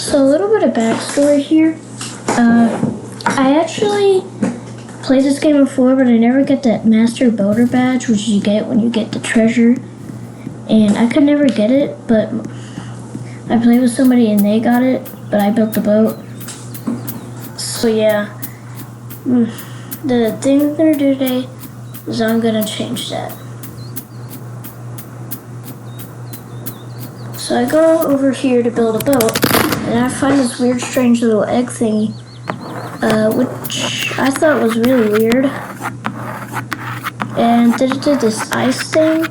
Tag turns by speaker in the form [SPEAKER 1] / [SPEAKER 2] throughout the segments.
[SPEAKER 1] So a little bit of backstory here. I actually played this game before, but I never get that Master Builder badge, which you get when you get the treasure. And I could never get it, but I played with somebody and they got it, but I built the boat. So yeah, the thing I'm gonna do today is I'm gonna change that. So I go over here to build a boat, and I find this weird, strange little egg thingy, which I thought was really weird. And then it did this ice thing,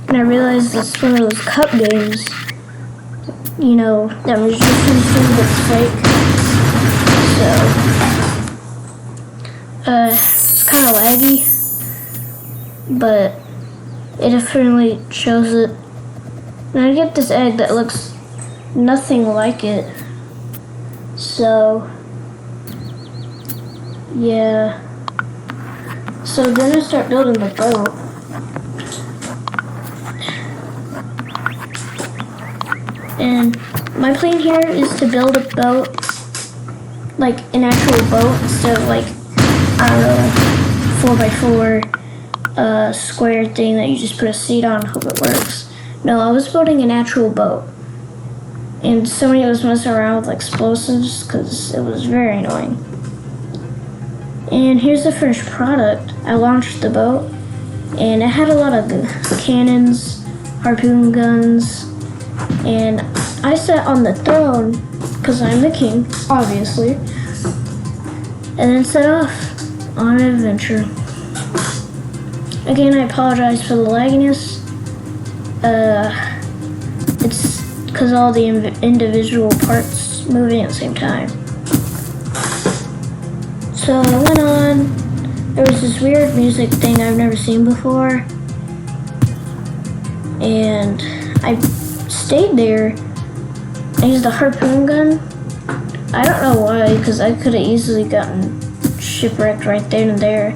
[SPEAKER 1] and I realized it's one of those cup games, you know, that was just used that's fake. So, it's kind of laggy, but it definitely shows it. And I get this egg that looks nothing like it. So, yeah. So then I start building the boat. And my plan here is to build a boat, like an actual boat, instead of like, I don't know, 4x4 square thing that you just put a seat on and hope it works. No, I was building an actual boat. And somebody was messing around with explosives because it was very annoying. And here's the finished product. I launched the boat, and it had a lot of cannons, harpoon guns, and I sat on the throne, because I'm the king, obviously, and then set off on an adventure. Again, I apologize for the lagginess. It's because all the individual parts moving at the same time. So I went on, there was this weird music thing I've never seen before, and I stayed there. I used a harpoon gun. I don't know why, because I could have easily gotten shipwrecked right then and there.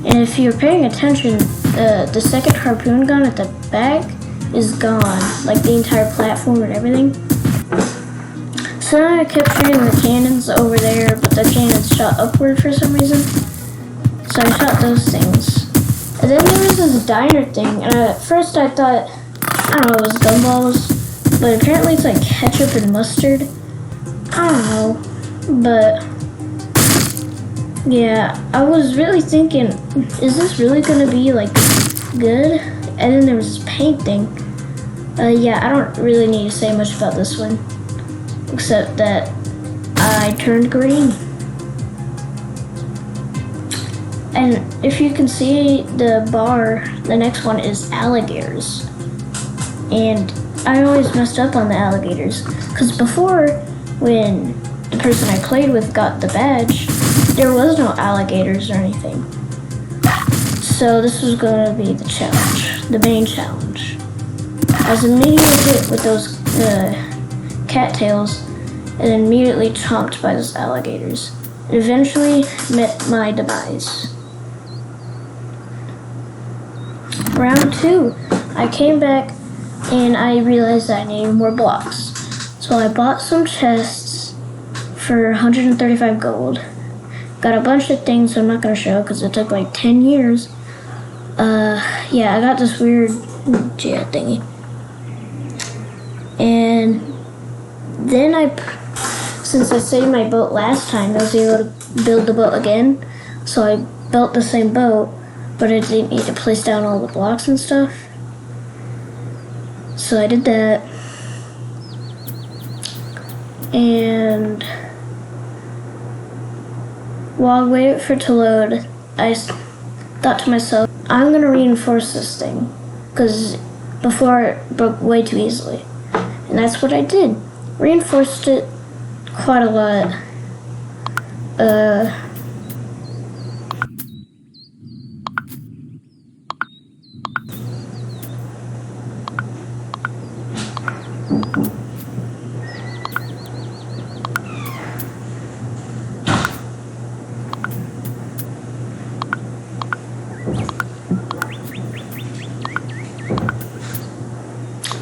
[SPEAKER 1] And if you're paying attention, the second harpoon gun at the back is gone, like the entire platform and everything. So then I kept shooting the cannons over there, but the cannons shot upward for some reason. So I shot those things. And then there was this diner thing, and at first I thought, I don't know, it was gumballs, but apparently it's like ketchup and mustard. I don't know, but yeah, I was really thinking, is this really gonna be like good? And then there was this paint thing. Yeah, I don't really need to say much about this one, except that I turned green. And if you can see the bar, the next one is alligators. And I always messed up on the alligators, because before, when the person I played with got the badge, there was no alligators or anything. So this was going to be the challenge, the main challenge. I was immediately hit with those cattails and immediately chomped by those alligators. It eventually met my demise. Round 2, I came back and I realized I needed more blocks. So I bought some chests for 135 gold. Got a bunch of things I'm not going to show because it took like 10 years. Yeah, I got this weird jet thingy. And then since I saved my boat last time, I was able to build the boat again. So I built the same boat, but I didn't need to place down all the blocks and stuff. So I did that. And while I waited for it to load, I thought to myself, I'm going to reinforce this thing, because before it broke way too easily. And that's what I did. Reinforced it quite a lot.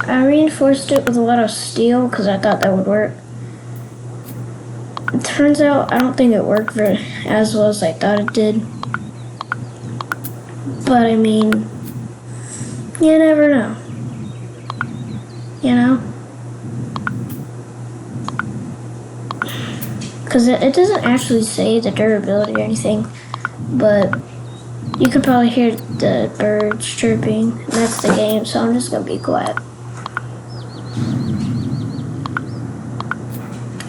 [SPEAKER 1] I reinforced it with a lot of steel because I thought that would work. turns out I don't think it worked as well as I thought it did. But I mean, you never know. You know? Because it doesn't actually say the durability or anything, but you could probably hear the birds chirping, and that's the game, so I'm just gonna be quiet.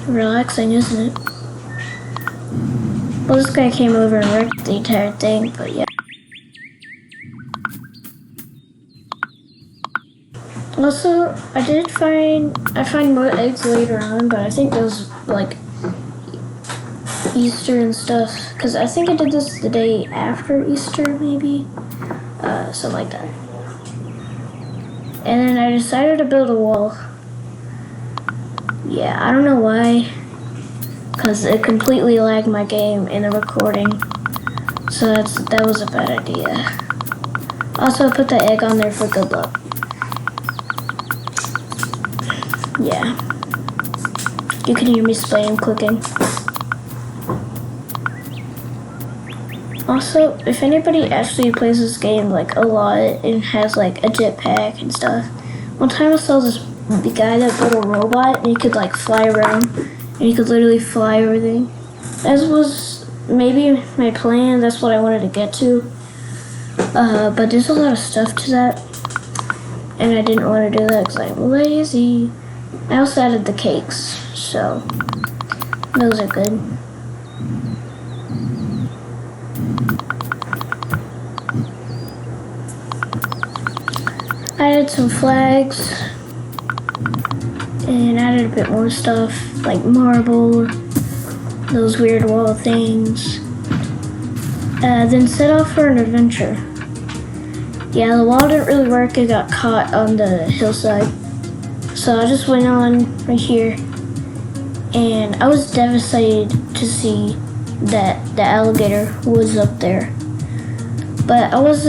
[SPEAKER 1] Relaxing, isn't it? Well, this guy came over and wrecked the entire thing, but yeah. Also, I find more eggs later on, but I think those, like, Easter and stuff, because I think I did this the day after Easter, maybe, something like that. And then I decided to build a wall. Yeah, I don't know why, because it completely lagged my game in the recording, so that was a bad idea. Also, I put the egg on there for good luck. Yeah, you can hear me spam clicking. Also, if anybody actually plays this game like a lot and has like a jetpack and stuff, one time I saw the guy that built a robot and he could like fly around and he could literally fly everything. That was maybe my plan, that's what I wanted to get to. But there's a lot of stuff to that and I didn't want to do that because I'm lazy. I also added the cakes, so those are good. I added some flags and added a bit more stuff like marble, those weird wall things. Then set off for an adventure. Yeah, the wall didn't really work, it got caught on the hillside. So I just went on right here and I was devastated to see that the alligator was up there. But I was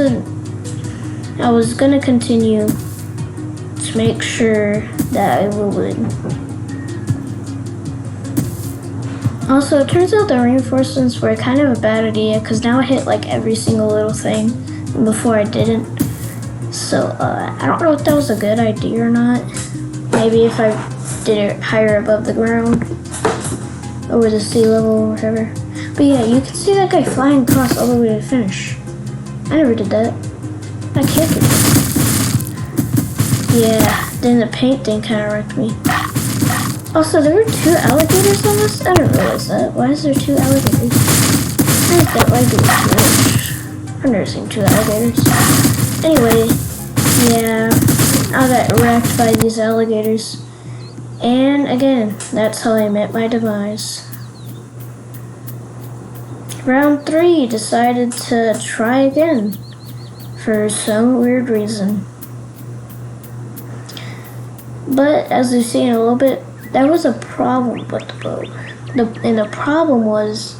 [SPEAKER 1] gonna continue to make sure that I will win. Also, it turns out the reinforcements were kind of a bad idea because now I hit like every single little thing and before I didn't. So I don't know if that was a good idea or not. Maybe if I did it higher above the ground over the sea level or whatever. But yeah, you can see that guy flying across all the way to the finish. I never did that. I can't do that. Yeah, then the paint thing kind of wrecked me. Also, there were 2 alligators on this? I didn't realize that. Why is there 2 alligators? I think that might be too much. I've never seen 2 alligators. Anyway, yeah, I got wrecked by these alligators. And again, that's how I met my demise. Round 3, decided to try again for some weird reason. But as we've seen a little bit, there was a problem with the boat. And the problem was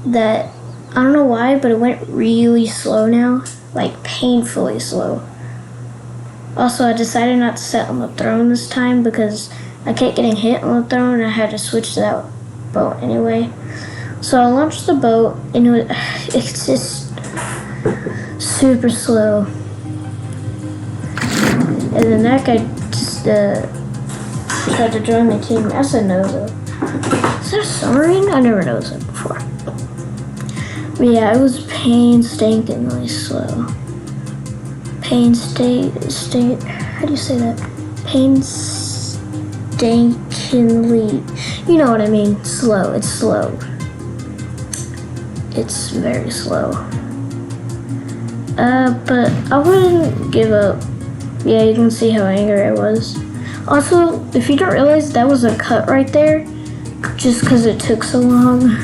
[SPEAKER 1] that, I don't know why, but it went really slow now. Like painfully slow. Also, I decided not to set on the throne this time because I kept getting hit on the throne and I had to switch to that boat anyway. So I launched the boat and it's just super slow. And then that guy just tried to join my team. I said no though. Is that a submarine? I never noticed it before. But yeah, it was painstakingly slow. How do you say that? Painstakingly. You know what I mean. Slow. It's slow. It's very slow. But I wouldn't give up. Yeah, you can see how angry I was. Also, if you don't realize, that was a cut right there, just because it took so long.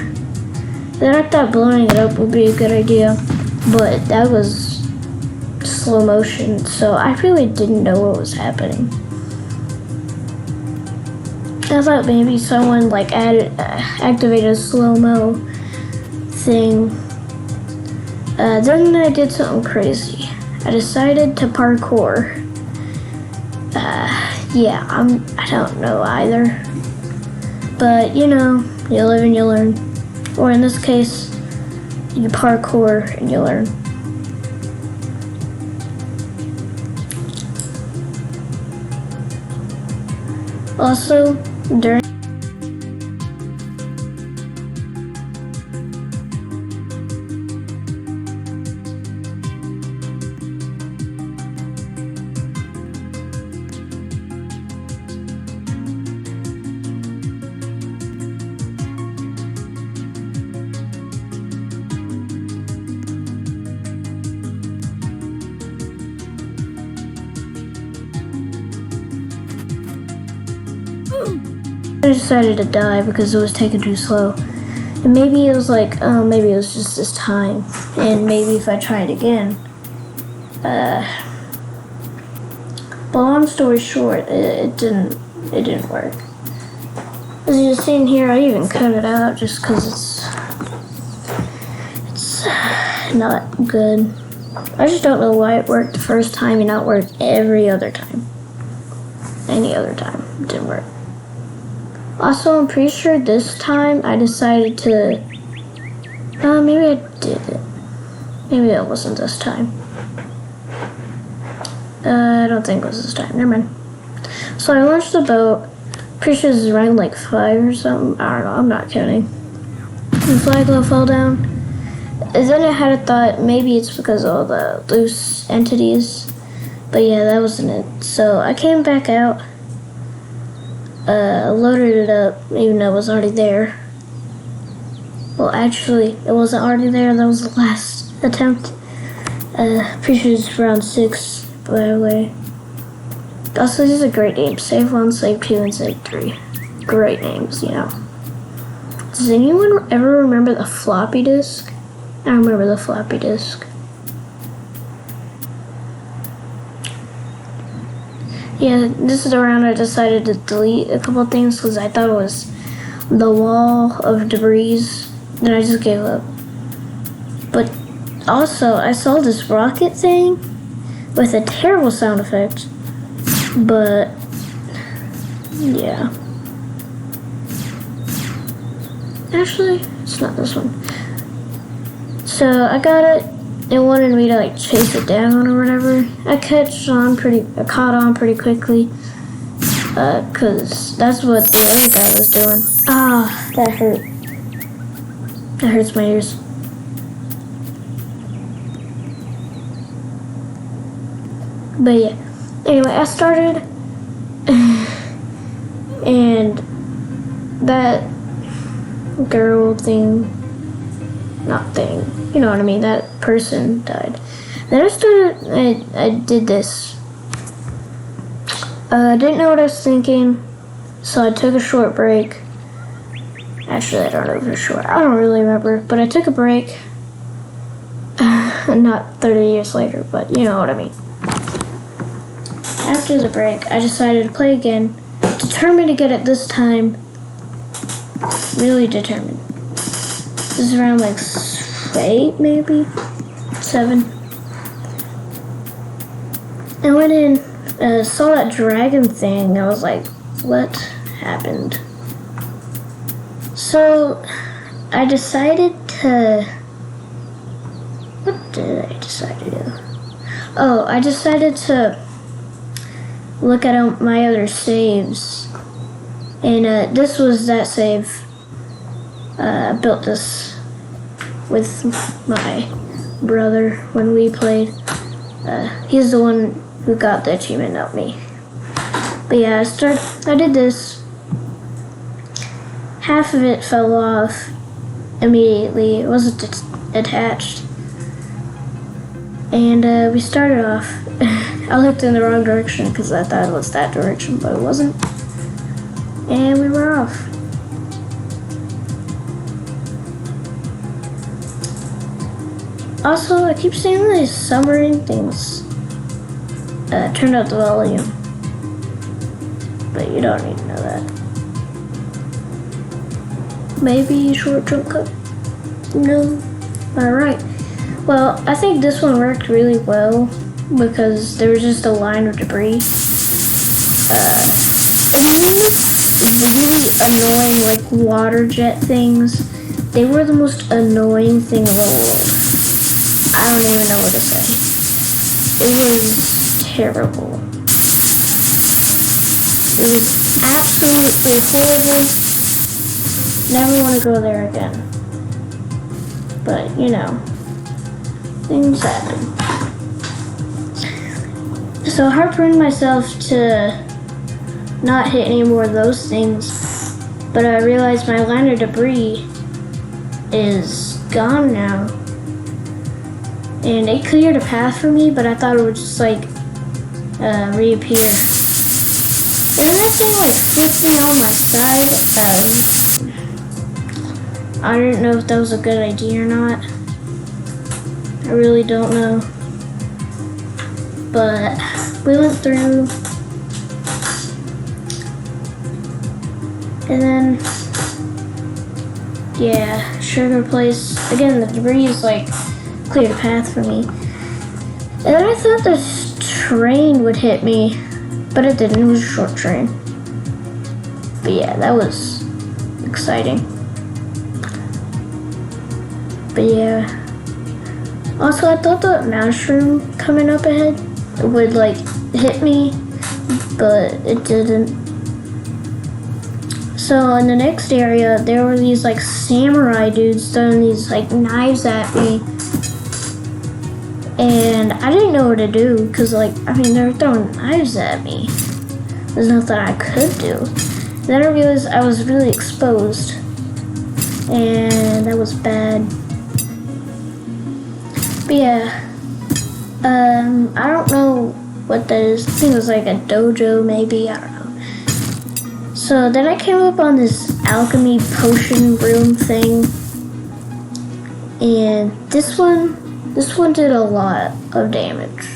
[SPEAKER 1] Then I thought blowing it up would be a good idea, but that was slow motion, so I really didn't know what was happening. I thought maybe someone like activated a slow-mo thing. Then I did something crazy. I decided to parkour. Yeah, I don't know either. But, you know, You live and you learn. Or in this case, you parkour and you learn. Also, during I decided to die because it was taking too slow. And maybe it was like, oh, maybe it was just this time. And maybe if I tried again. But long story short, it didn't work. As you're seeing here, I even cut it out just because it's not good. I just don't know why it worked the first time and not work every other time. Any other time, it didn't work. Also, I'm pretty sure this time I decided to, maybe I did it. Maybe it wasn't this time. I don't think it was this time, never mind. So I launched the boat, pretty sure this is around like 5 or something, I don't know, I'm not counting. The flag fell down, and then I had a thought, maybe it's because of all the loose entities, but yeah, that wasn't it. So I came back out. Loaded it up, even though it was already there. Well, actually, it wasn't already there. That was the last attempt. Pretty sure it's round 6, by the way. Also, these are great names. Save 1, Save 2, and Save 3. Great names, you know. Does anyone ever remember the floppy disk? I remember the floppy disk. Yeah, this is the round I decided to delete a couple of things because I thought it was the wall of debris. Then I just gave up. But also, I saw this rocket thing with a terrible sound effect. But, yeah. Actually, it's not this one. So, I got it. It wanted me to like chase it down or whatever. I caught on pretty quickly, cause that's what the other guy was doing. Ah, that hurt. That hurts my ears. But yeah, anyway, I started, and that girl thing. Not thing, you know what I mean, that person died. Then I did this. I didn't know what I was thinking, so I took a short break. Actually, I don't know for sure. I don't really remember, but I took a break. Not 30 years later, but you know what I mean. After the break, I decided to play again, determined to get it this time. Really determined. This is around like 8, maybe 7. I went in, saw that dragon thing. I was like, what happened? So I decided to. What did I decide to do? Oh, I decided to look at my other saves, and this was that save. I built this with my brother when we played. He's the one who got the achievement, not me. But yeah, I did this. Half of it fell off immediately. It wasn't attached. And we started off. I looked in the wrong direction because I thought it was that direction, but it wasn't. And we were off. Also, I keep seeing these submarine things. Turn up the volume. But you don't need to know that. Maybe short jump cut? No. Alright. Well, I think this one worked really well because there was just a line of debris. really annoying, like, water jet things. They were the most annoying thing in the world. I don't even know what to say. It was terrible. It was absolutely horrible. Never want to go there again. But, you know, things happen. So I harpooned myself to not hit any more of those things, but I realized my line of debris is gone now. And it cleared a path for me, but I thought it would just like reappear. And then that thing like flipped me on my side. I didn't know if that was a good idea or not. I really don't know. But we went through. And then, yeah, sugar place. Again, the debris is like cleared a path for me. And then I thought this train would hit me, but it didn't. It was a short train. But yeah, that was exciting. But yeah. Also, I thought the mushroom coming up ahead would like hit me, but it didn't. So in the next area, there were these like samurai dudes throwing these like knives at me. And I didn't know what to do because like, I mean, they were throwing knives at me. There's nothing I could do. Then I realized I was really exposed. And that was bad. But yeah. I don't know what that is. I think it was like a dojo maybe, I don't know. So then I came up on this alchemy potion room thing. And this one did a lot of damage.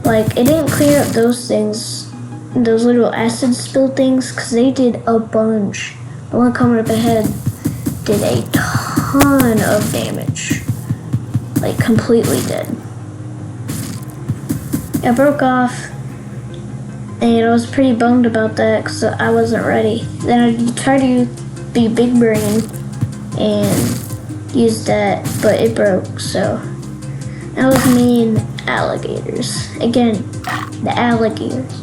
[SPEAKER 1] Like, it didn't clear up those things, those little acid spill things, because they did a bunch. The one coming up ahead did a ton of damage. Like, completely dead. I broke off, and I was pretty bummed about that, because I wasn't ready. Then I tried to be big brain, and used that, but it broke, so that was me and alligators. Again, the alligators.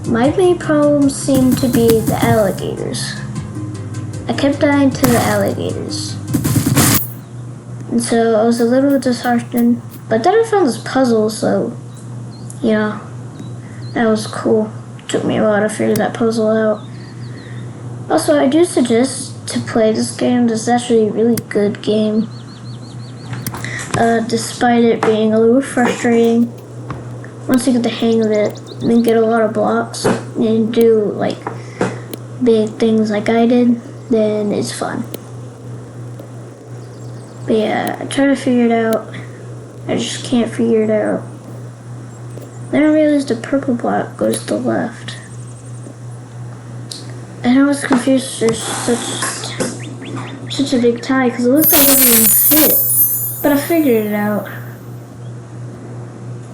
[SPEAKER 1] My main problem seemed to be the alligators. I kept dying to the alligators. And so I was a little disheartened, but then I found this puzzle, so, you know, that was cool. It took me a while to figure that puzzle out. Also, I do suggest to play this game. This is actually a really good game. Despite it being a little frustrating. Once you get the hang of it, then get a lot of blocks and do like big things like I did, then it's fun. But yeah, I try to figure it out. I just can't figure it out. Then I realized the purple block goes to the left. And I was confused. There's such a big tie because it looks like everything fit. But I figured it out.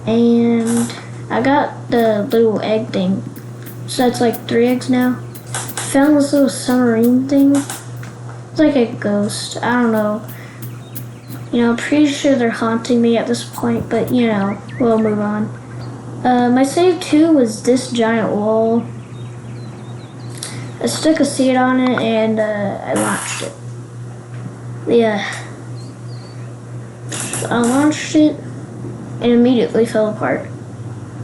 [SPEAKER 1] And I got the little egg thing. So that's like 3 eggs now. Found this little submarine thing. It's like a ghost. I don't know. You know, I'm pretty sure they're haunting me at this point, but you know, we'll move on. My save 2 was this giant wall. I stuck a seed on it and I launched it. Yeah. I launched it and immediately fell apart.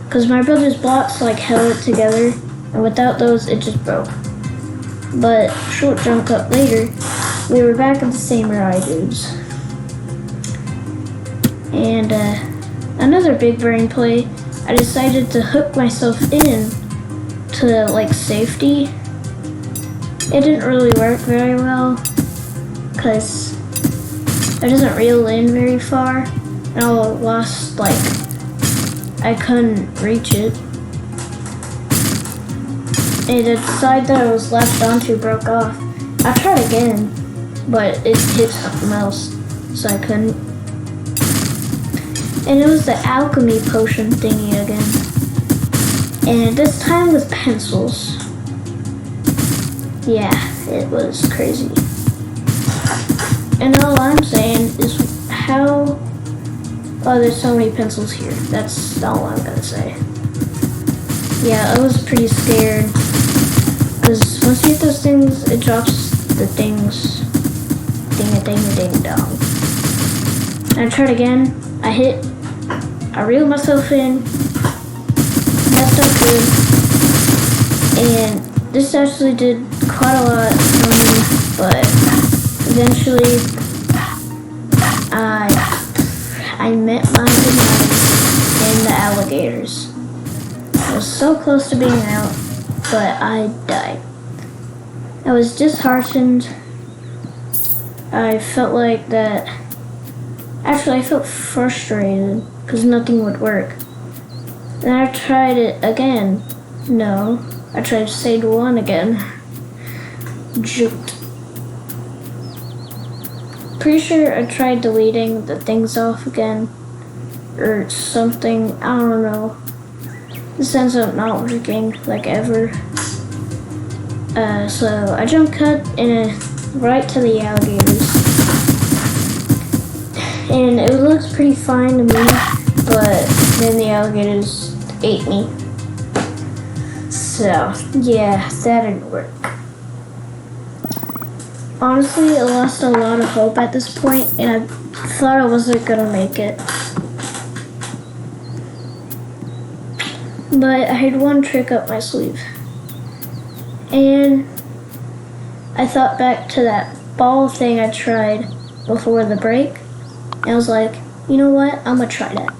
[SPEAKER 1] Because my brother's blocks like held it together, and without those it just broke. But short jump up later, we were back at the samurai dudes. And another big brain play, I decided to hook myself in to like safety. It didn't really work very well because it doesn't reel in very far, and I lost like I couldn't reach it. And the side that I was left onto broke off. I tried again, but it hit something else, so I couldn't. And it was the alchemy potion thingy again. And this time with pencils. Yeah, it was crazy. And all I'm saying is how... Oh, there's so many pencils here. That's all I'm gonna say. Yeah, I was pretty scared. Because once you hit those things, it drops the things. Ding-a-ding-a-ding-dong. And I tried again. I hit. I reeled myself in. Messed up good. And this actually did quite a lot for me. But eventually, I met my demise in the alligators. I was so close to being out, but I died. I was disheartened. I felt like that. Actually, I felt frustrated because nothing would work. Then I tried it again. No, I tried Stage 1 again. Juked. Pretty sure I tried deleting the things off again. Or something. I don't know. This ends up not working like ever. So I jump cut right to the alligators. And it looks pretty fine to me, but then the alligators ate me. So, yeah, that didn't work. Honestly, I lost a lot of hope at this point, and I thought I wasn't gonna make it. But I had one trick up my sleeve. And I thought back to that ball thing I tried before the break. And I was like, you know what? I'm gonna try that.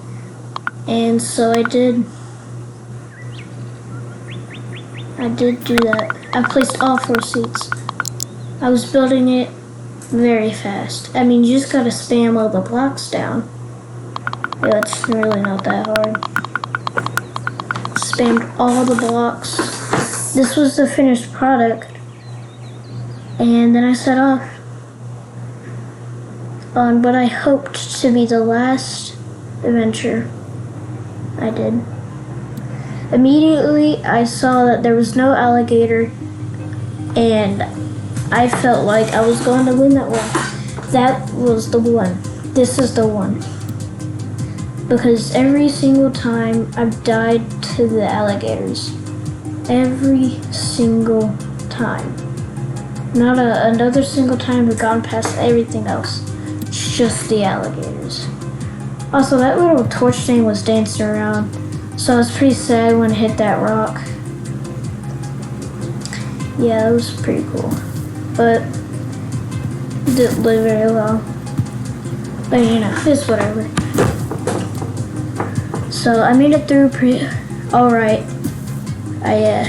[SPEAKER 1] And so I did. I did do that. I placed all 4 seats. I was building it very fast. I mean, you just gotta spam all the blocks down. Yeah, it's really not that hard. Spammed all the blocks. This was the finished product. And then I set off on what I hoped to be the last adventure I did. Immediately, I saw that there was no alligator, and I felt like I was going to win that one. That was the one. This is the one. Because every single time I've died to the alligators. Every single time. Not another single time we've gone past everything else. It's just the alligators. Also, that little torch thing was dancing around, so I was pretty sad when it hit that rock. Yeah, it was pretty cool. But it didn't live very long. But you know, it's whatever. So I made it through pretty alright. I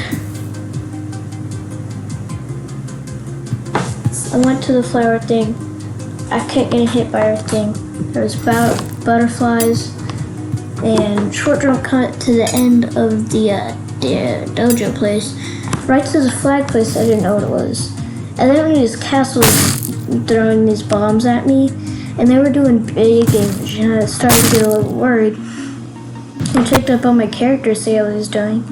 [SPEAKER 1] went to the flower thing. I kept getting hit by everything. There was butterflies and short jump cut to the end of the dojo place, right to the flag place. I didn't know what it was. And then these castles throwing these bombs at me, and they were doing big damage. And I started to get a little worried. I checked up on my character to see how he was doing,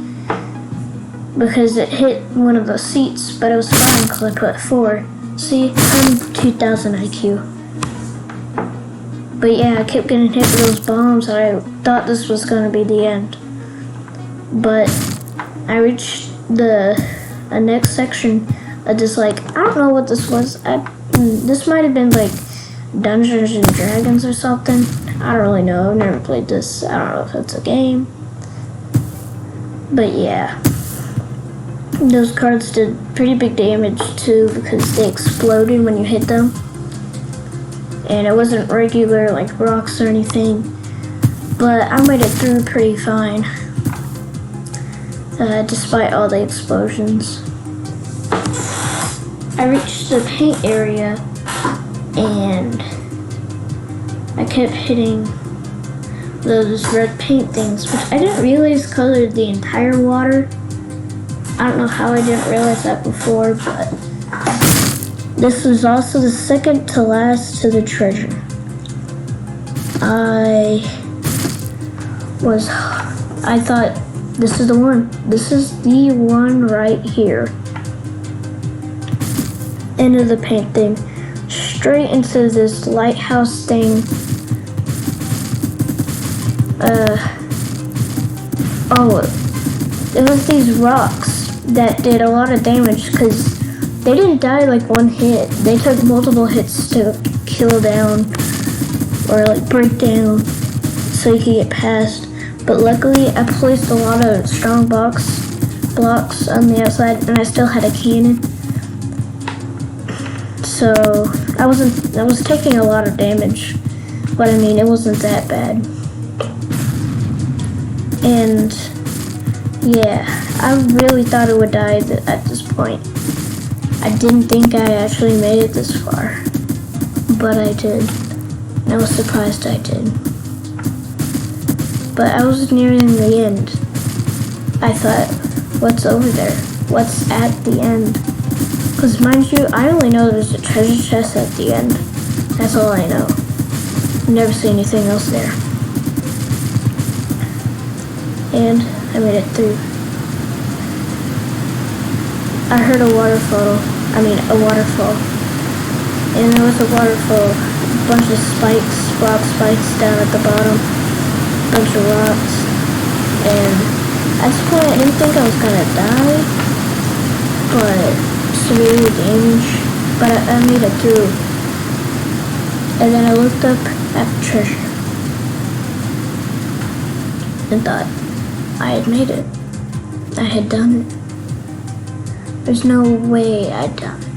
[SPEAKER 1] because it hit one of those seats, but it was fine because I put 4. See, I'm 2000 IQ. But yeah, I kept getting hit with those bombs, and I thought this was going to be the end. But I reached the next section of this, like, I don't know what this was. This might have been like Dungeons and Dragons or something. I don't really know. I've never played this. I don't know if it's a game. But yeah. Those cards did pretty big damage too because they exploded when you hit them. And it wasn't regular like rocks or anything. But I made it through pretty fine. Despite all the explosions. I reached the paint area and I kept hitting those red paint things, which I didn't realize colored the entire water. I don't know how I didn't realize that before, but this was also the second to last to the treasure. I thought, this is the one. This is the one right here. end of the paint thing straight into this lighthouse thing. It was these rocks that did a lot of damage because they didn't die like one hit. They took multiple hits to kill down or like break down so you could get past. But luckily I placed a lot of strong blocks on the outside and I still had a cannon. So I was taking a lot of damage, but I mean it wasn't that bad. And yeah, I really thought it would die at this point. I didn't think I actually made it this far, but I did. I was surprised I did. But I was nearing the end. I thought, what's over there? What's at the end? Because mind you, I only know there's a treasure chest at the end. That's all I know. Never see anything else there. And I made it through. I heard a waterfall. And there was a waterfall. A bunch of rock spikes down at the bottom. A bunch of rocks. And at this point I didn't think I was gonna die. But severely damaged. But I made it through. And then I looked up at the treasure. And thought, I had made it. I had done it. There's no way I'd done it.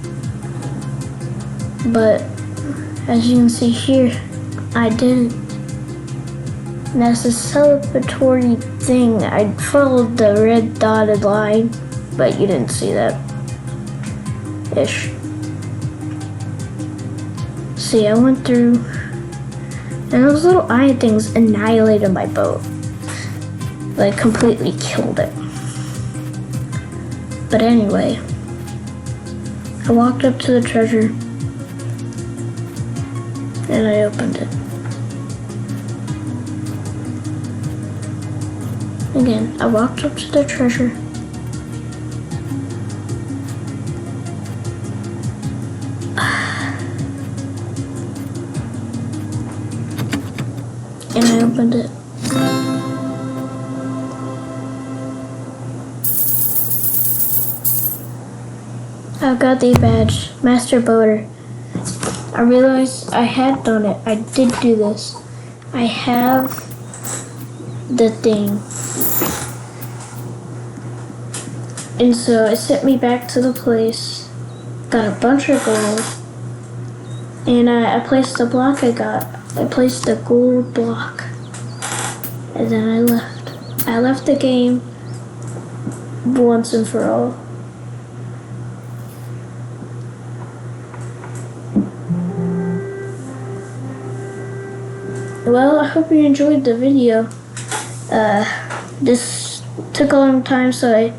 [SPEAKER 1] But as you can see here, I didn't. And that's a celebratory thing. I followed the red dotted line, but you didn't see that. Ish. See, I went through, and those little iron things annihilated my boat. Like completely killed it. But anyway, I walked up to the treasure and I opened it. Again, I walked up to the treasure and I opened it. I got the badge, Master Boater. I realized I had done it. I did do this. I have the thing. And so it sent me back to the place, got a bunch of gold, and I placed the block I got. I placed the gold block. And then I left. I left the game once and for all. Well, I hope you enjoyed the video. This took a long time, so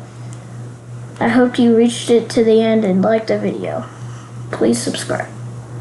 [SPEAKER 1] I hope you reached it to the end and liked the video. Please subscribe.